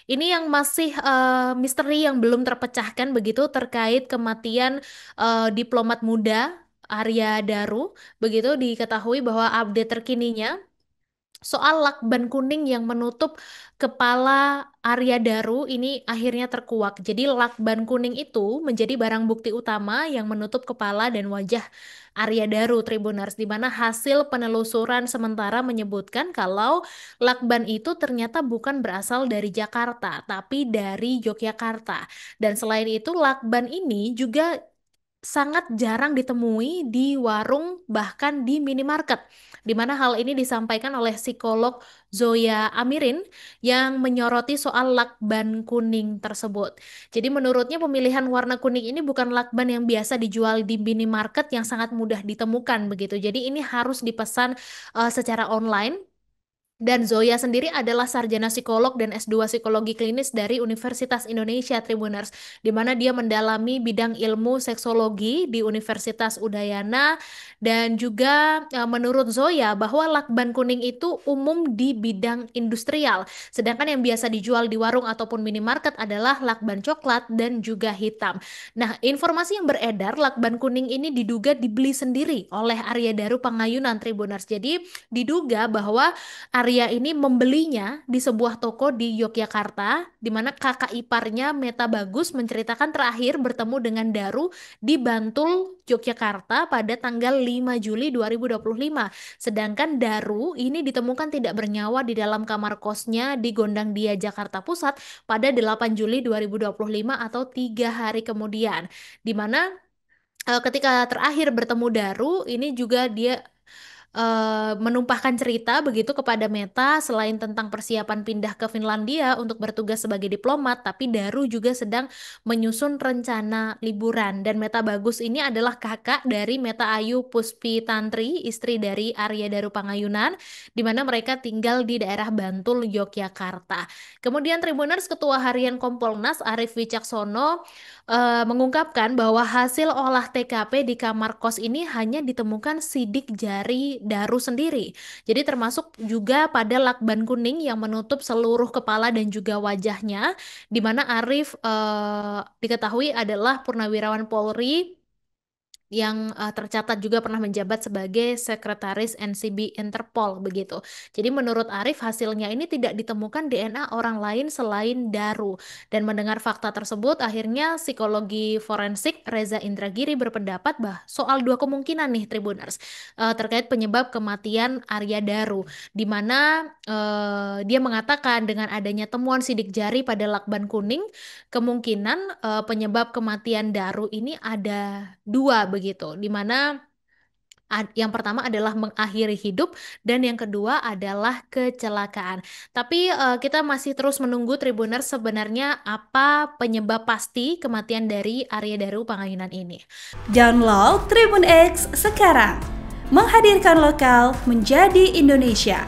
Ini yang masih misteri yang belum terpecahkan begitu terkait kematian diplomat muda Arya Daru. Begitu diketahui bahwa update terkininya soal lakban kuning yang menutup kepala Arya Daru ini akhirnya terkuak. Jadi lakban kuning itu menjadi barang bukti utama yang menutup kepala dan wajah Arya Daru Tribuners, di mana hasil penelusuran sementara menyebutkan kalau lakban itu ternyata bukan berasal dari Jakarta, tapi dari Yogyakarta. Dan selain itu lakban ini juga sangat jarang ditemui di warung bahkan di minimarket, di mana hal ini disampaikan oleh psikolog Zoya Amirin yang menyoroti soal lakban kuning tersebut. Jadi menurutnya pemilihan warna kuning ini bukan lakban yang biasa dijual di minimarket yang sangat mudah ditemukan begitu. Jadi ini harus dipesan secara online. Dan Zoya sendiri adalah sarjana psikolog dan S2 psikologi klinis dari Universitas Indonesia Tribuners, di mana dia mendalami bidang ilmu seksologi di Universitas Udayana. Dan juga menurut Zoya bahwa lakban kuning itu umum di bidang industrial, sedangkan yang biasa dijual di warung ataupun minimarket adalah lakban coklat dan juga hitam. Nah, informasi yang beredar lakban kuning ini diduga dibeli sendiri oleh Arya Daru Pangayunan Tribuners. Jadi diduga bahwa Arya ini membelinya di sebuah toko di Yogyakarta, di mana kakak iparnya Meta Bagus menceritakan terakhir bertemu dengan Daru di Bantul, Yogyakarta pada tanggal 5 Juli 2025. Sedangkan Daru ini ditemukan tidak bernyawa di dalam kamar kosnya di Gondang Dia, Jakarta Pusat pada 8 Juli 2025 atau 3 hari kemudian. Di mana ketika terakhir bertemu Daru, ini juga dia menumpahkan cerita begitu kepada Meta selain tentang persiapan pindah ke Finlandia untuk bertugas sebagai diplomat, tapi Daru juga sedang menyusun rencana liburan. Dan Meta Bagus ini adalah kakak dari Meta Ayu Puspi Tantri, istri dari Arya Daru Pangayunan, di mana mereka tinggal di daerah Bantul, Yogyakarta. Kemudian Tribuners Ketua Harian Kompolnas Arief Wicaksono mengungkapkan bahwa hasil olah TKP di kamar kos ini hanya ditemukan sidik jari Daru sendiri. Jadi termasuk juga pada lakban kuning yang menutup seluruh kepala dan juga wajahnya, di mana Arif diketahui adalah purnawirawan Polri yang tercatat juga pernah menjabat sebagai sekretaris NCB Interpol begitu. Jadi menurut Arif hasilnya ini tidak ditemukan DNA orang lain selain Daru. Dan mendengar fakta tersebut akhirnya psikologi forensik Reza Indragiri berpendapat soal dua kemungkinan nih Tribuners terkait penyebab kematian Arya Daru, di mana dia mengatakan dengan adanya temuan sidik jari pada lakban kuning, kemungkinan penyebab kematian Daru ini ada dua begitu, di mana yang pertama adalah mengakhiri hidup dan yang kedua adalah kecelakaan. Tapi kita masih terus menunggu Tribuners sebenarnya apa penyebab pasti kematian dari Arya Daru Pangayunan ini. Download Tribun X sekarang, menghadirkan lokal menjadi Indonesia.